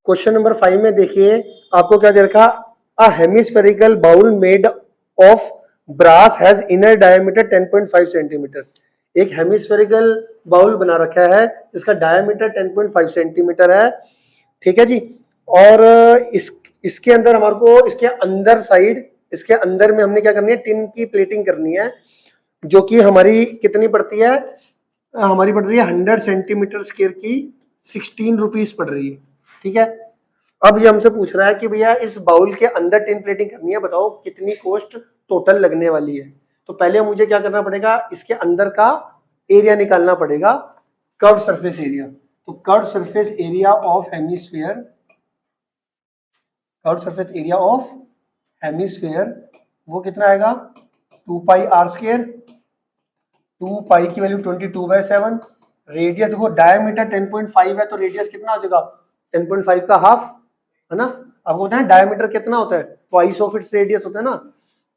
Question number 5 में देखिए आपको क्या दे रखा, a hemispherical bowl made of brass has inner diameter 10.5 centimetre. एक हेमिस्फेरिकल बाउल बना रखा है जिसका डायमीटर 10.5 सेंटीमीटर है, ठीक है जी। और इसके अंदर हमारे को इसके अंदर साइड, इसके अंदर में हमने क्या करनी है, टिन की प्लेटिंग करनी है, जो कि हमारी कितनी पड़ती है, हमारी पड़ रही है 100 सेंटीमीटर स्क्वायर की 16 रुपीज पड़ रही है, ठीक है। अब ये हमसे पूछ रहा है कि भैया इस बाउल के अंदर टिन प्लेटिंग करनी है, बताओ कितनी कॉस्ट टोटल लगने वाली है। तो पहले मुझे क्या करना पड़ेगा, इसके अंदर का एरिया निकालना पड़ेगा, कर्व सरफेस एरिया। तो curve surface area of hemisphere, curve surface area of hemisphere वो कितना आएगा, 2 पाई आर स्क्वायर, 2 पाई की वैल्यू 22/7। रेडियस देखो डायमीटर 10.5 है तो रेडियस कितना हो जाएगा, 10.5 का हाफ, है ना। आपको पता है डायमीटर कितना होता है, ट्वाइस ऑफ इट्स रेडियस होता है ना।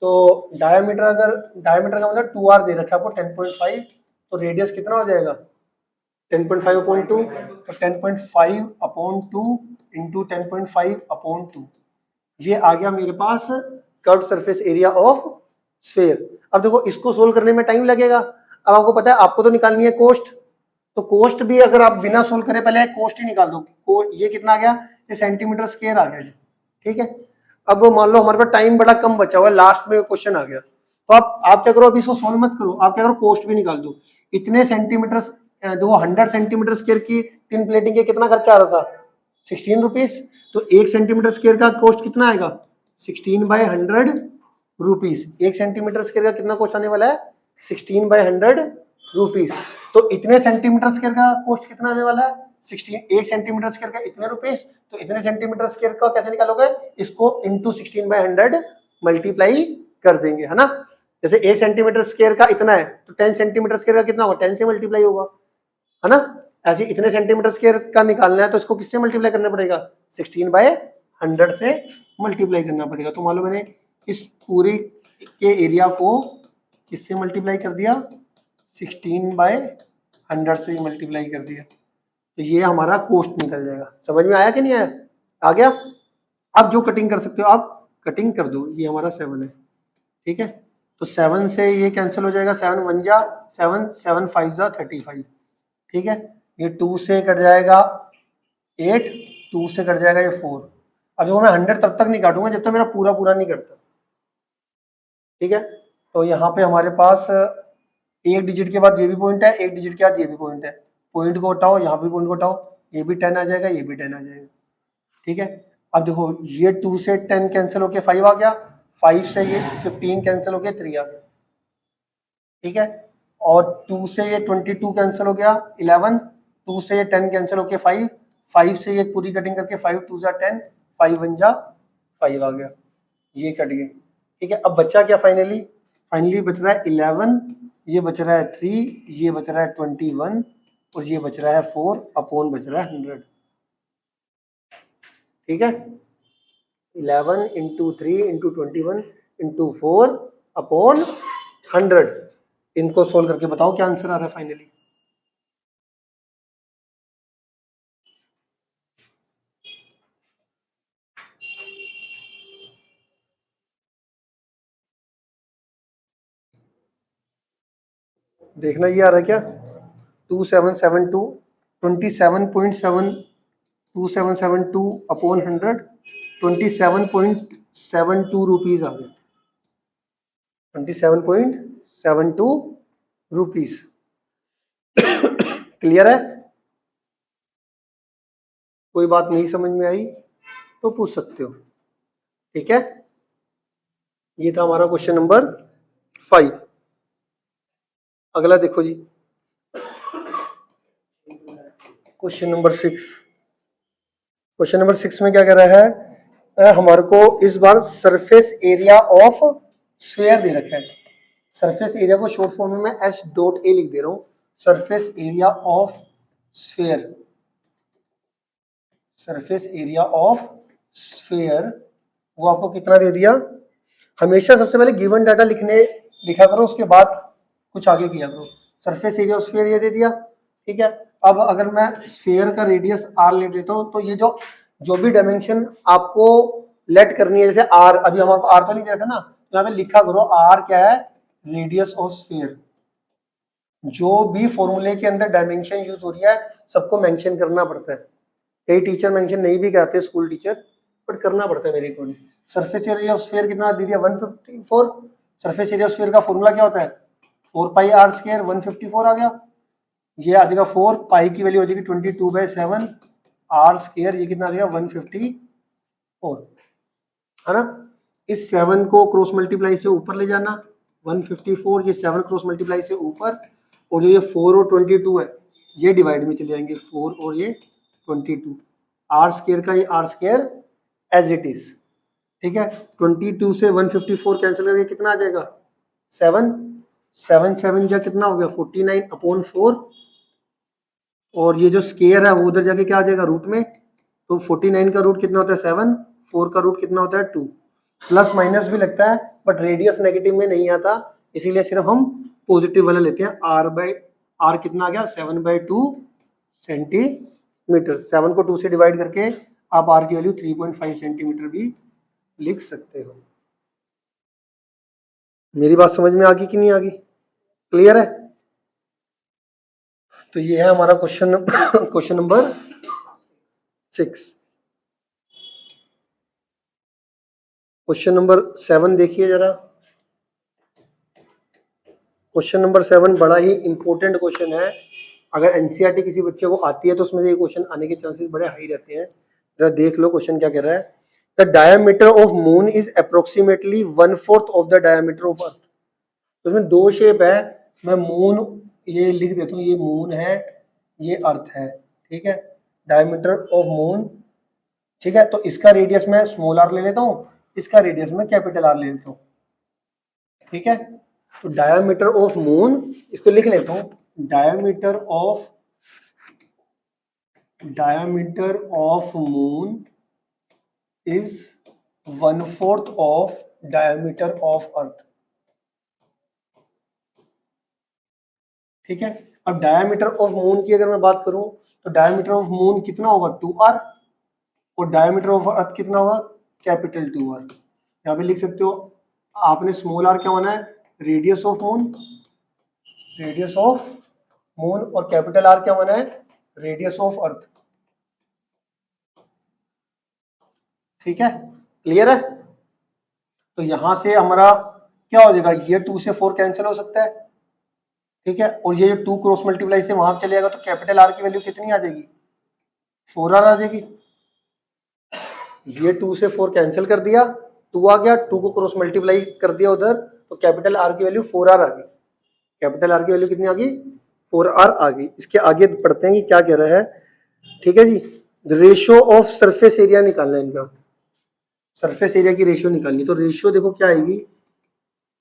तो डायमीटर, अगर डायमीटर का मतलब 2r दे रखा है आपको 10.5, तो रेडियस कितना हो जाएगा 10.5 अपॉन 2, तो 10.5 अपॉन 2 इंटू 10.5 अपॉन 2, ये आ गया मेरे पास curve surface area of sphere. अब देखो इसको सोल्व करने में टाइम लगेगा। अब आपको पता है आपको तो निकालनी है कोस्ट, तो कोस्ट भी अगर आप बिना सोल्व करे पहले कोस्ट ही निकाल दो, ये कितना आ गया, ये सेंटीमीटर स्क्वायर आ गया जी, ठीक है। अब मान लो हमारे पास टाइम बड़ा कम बचा हुआ है, लास्ट में क्वेश्चन आ गया, तो आप क्या करो, अभी इसको सोल्व मत करो, आप क्या करो कोस्ट भी निकाल दो। इतने सेंटीमीटर, देखो 100 सेंटीमीटर स्क्वायर की टिन प्लेटिंग के कितना खर्चा आ रहा था, 16 रुपीज। तो 1 सेंटीमीटर स्क्वायर का कॉस्ट कितना आएगा, 16/100 रुपीज। 1 सेंटीमीटर स्क्वायर का कितना कॉस्ट आने वाला है, 16/100 रुपीज। तो इतने सेंटीमीटर स्क्वायर का कॉस्ट कितना आने वाला है, 16, 1 सेंटीमीटर स्क्वायर का इतने रुपीज। तो इतने सेंटीमीटर स्क्वायर का कैसे निकालोगे, इसको इंटू 16/100 मल्टीप्लाई कर देंगे, है ना। जैसे 1 सेंटीमीटर स्क्वायर का इतना है तो 10 सेंटीमीटर स्क्वायर का कितना होगा, 10 से मल्टीप्लाई होगा, है ना। ऐसे इतने सेंटीमीटर स्क्वायर का निकालना है तो इसको किससे मल्टीप्लाई करना पड़ेगा, 16/100 से मल्टीप्लाई करना पड़ेगा। तो मान लो मैंने इस पूरे के एरिया को किससे मल्टीप्लाई कर दिया, 16/100 से मल्टीप्लाई कर दिया, तो ये हमारा कोस्ट निकल जाएगा। समझ में आया कि नहीं आया, आ गया। अब जो कटिंग कर सकते हो आप कटिंग कर दो, ये हमारा 7 है, ठीक है। तो 7 से ये कैंसिल हो जाएगा, 7 1 जा 7, 7 5 जा 35, ठीक है। ये 2 से कट जाएगा 8, 2 से कट जाएगा ये 4। अब देखो मैं 100 तब तक नहीं काटूंगा जब तक मेरा पूरा पूरा नहीं कटता, ठीक है। तो यहाँ पे हमारे पास एक डिजिट के बाद ये भी पॉइंट है, एक डिजिट के बाद ये भी पॉइंट है, पॉइंट को हटाओ, यहाँ भी पॉइंट को हटाओ, ये भी 10 आ जाएगा, ये भी 10 आ जाएगा, ठीक है। अब देखो ये 2 से 10 कैंसिल होके 5 आ गया, 5 से ये 15 कैंसिल होके 3 आ गया, ठीक है। और 2 से ये 22 कैंसिल हो गया 11, 2 से ये 10 कैंसिल होके 5, 5 से ये पूरी कटिंग करके 5 2 जा 10, 5 1 जा 5 आ गया, ये कट गए, ठीक है। अब बचा क्या फाइनली, फाइनली बच रहा है 11, ये बच रहा है 3, ये बच रहा है 21 और ये बच रहा है 4 अपॉन बच रहा है 100, ठीक है। 11 इंटू 3 इंटू 21 इंटू 4 अपॉन 100। इनको सोल्व करके बताओ क्या आंसर आ रहा है फाइनली। देखना ये आ रहा है क्या, 2772 27.2772 अपॉन 100, 27.72 रुपीज आ गए, 27.72 रुपीज। क्लियर है, कोई बात नहीं समझ में आई तो पूछ सकते हो, ठीक है। ये था हमारा क्वेश्चन नंबर 5। अगला देखो जी, क्वेश्चन नंबर 6। क्वेश्चन नंबर 6 में क्या कह रहा है, हमारे को इस बार सरफेस एरिया ऑफ स्फीयर दे रखा है। सरफेस एरिया को शॉर्ट फॉर्म में मैं S.A लिख दे रहा हूं, surface area of sphere, surface area of sphere वो आपको कितना दे दिया। हमेशा सबसे पहले गिवन डाटा लिखा करो, उसके बाद कुछ आगे किया करो। सरफेस एरिया ऑफ स्फीयर ये दे दिया, ठीक है। अब अगर मैं स्फीयर का रेडियस r ले लेता हूं तो ये जो जो भी डायमेंशन आपको लेट करनी है, जैसे आर, अभी हमारे को आर तो नहीं दे रखा ना, तो यहाँ पे लिखा करो आर क्या है, रेडियस ऑफ स्फीयर। जो भी फॉर्मूले के अंदर डायमेंशन यूज हो रही है सबको मेंशन करना पड़ता है। कई टीचर मेंशन नहीं भी करते, स्कूल टीचर, बट करना पड़ता है मेरे according. Surface area of sphere कितना दे दिया, 154। सरफेस एरिया ऑफ स्फीयर का फॉर्मूला क्या होता है, 4 पाई आर स्क्वायर, 154 आ गया। ये आ जाएगा 4, पाई की वैल्यू हो जाएगी 22/7, आर स्क्वायर ये कितना आ जाएगा 154, है ना। इस 7 को क्रॉस मल्टीप्लाई से ऊपर ले जाना, 154, ये 7 क्रॉस मल्टीप्लाई से ऊपर, और जो ये 4 और 22 है ये डिवाइड में चले जाएंगे, 4 और ये 22, आर स्क्वायर का ये r square as it is, ठीक है। 22 से 154 कैंसिल करके कितना आ जाएगा, 7, 7 7 जा कितना हो गया 49/4, और ये जो स्क्वायर है वो उधर जाके क्या आ जाएगा रूट में, तो 49 का रूट कितना होता है 7, 4 का रूट कितना होता है 2, प्लस माइनस भी लगता है बट रेडियस नेगेटिव में नहीं आता, इसीलिए सिर्फ हम पॉजिटिव वाला लेते हैं। आर कितना आ गया 7/2 सेंटीमीटर, 7 को 2 से डिवाइड करके आप आर की वैल्यू 3.5 सेंटीमीटर भी लिख सकते हो। मेरी बात समझ में आ गई कि नहीं आ गई, क्लियर है। तो ये है हमारा क्वेश्चन नंबर 6। क्वेश्चन नंबर 7 देखिए जरा। क्वेश्चन नंबर 7 बड़ा ही इंपॉर्टेंट क्वेश्चन है। अगर एनसीईआरटी किसी बच्चे को आती है तो उसमें से ये क्वेश्चन आने के चांसेस बड़े हाई रहते हैं। जरा देख लो क्वेश्चन क्या कह रहा है। The diameter of moon is approximately 1/4 of the diameter of earth. तो इसमें दो शेप है, मैं मून ये लिख देता हूँ, ये मून है, ये अर्थ है, ठीक है। डायमीटर ऑफ मून, ठीक है, तो इसका रेडियस मैं स्मॉल आर ले लेता हूँ, इसका रेडियस मैं कैपिटल आर ले लेता हूँ, ठीक है। तो डायमीटर ऑफ मून, इसको लिख लेता हूँ, diameter of moon is 1/4 of diameter of earth, ठीक है। अब डायमीटर ऑफ मून की अगर मैं बात करूं तो डायमीटर ऑफ मून कितना होगा 2r, और डायमीटर ऑफ अर्थ कितना होगा कैपिटल 2r। यहाँ पे लिख सकते हो, आपने स्मॉल आर क्या माना है, रेडियस ऑफ मून, और कैपिटल आर क्या माना है, रेडियस ऑफ अर्थ, ठीक है, क्लियर है। तो यहां से हमारा क्या हो जाएगा, ये 2 से 4 कैंसिल हो सकता है, ठीक है, और ये जो 2 क्रॉस मल्टीप्लाई से वहां चले जाएगा तो कैपिटल आर की वैल्यू कितनी आ जाएगी, 4r आ जाएगी। ये 2 से 4 कैंसिल कर दिया, 2 आ गया, 2 को क्रॉस मल्टीप्लाई कर दिया उधर, तो कैपिटल आर की वैल्यू 4r आ गई। कैपिटल आर की वैल्यू कितनी आ गई, 4r आ गई। इसके आगे पढ़ते हैं कि क्या कह रहा है, ठीक है जी। रेशियो ऑफ सरफेस एरिया निकालना है इनका, सरफेस एरिया की रेशियो निकालनी। तो रेशियो देखो क्या आएगी,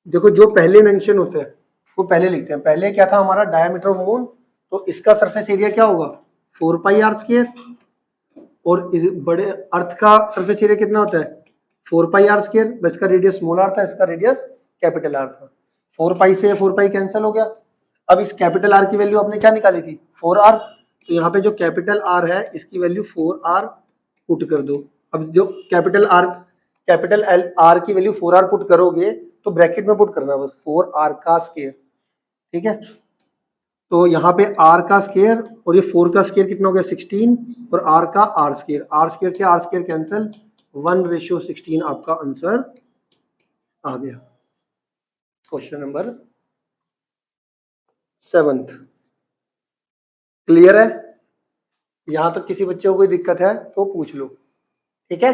देखो जो पहले मेंशन होता है वो पहले लिखते हैं। पहले क्या था हमारा डायमीटर ऑफ मून, तो इसका सरफेस एरिया क्या होगा 4 पाई आर स्क्वायर, और बड़े अर्थ का सरफेस एरिया कितना होता है 4 पाई आर स्क्वायर, इसका रेडियस स्मॉल आर था, इसका रेडियस कैपिटल आर था। 4 पाई से 4 पाई कैंसिल हो गया। अब इस कैपिटल आर की वैल्यू आपने क्या निकाली थी 4r, तो यहाँ पे जो कैपिटल आर है इसकी वैल्यू 4r पुट कर दो। अब जो कैपिटल आर की वैल्यू 4r पुट करोगे तो ब्रैकेट में पुट करना बस 4r का स्क्वायर, ठीक है। तो यहाँ पे r का स्क्वायर और ये 4 का स्क्वायर कितना हो गया 16, और r का r स्क्वायर से r स्क्वायर कैंसिल, 1:16 आपका आंसर आ गया। क्वेश्चन नंबर 7 क्लियर है। यहां तक किसी बच्चे को कोई दिक्कत है तो पूछ लो, ठीक है।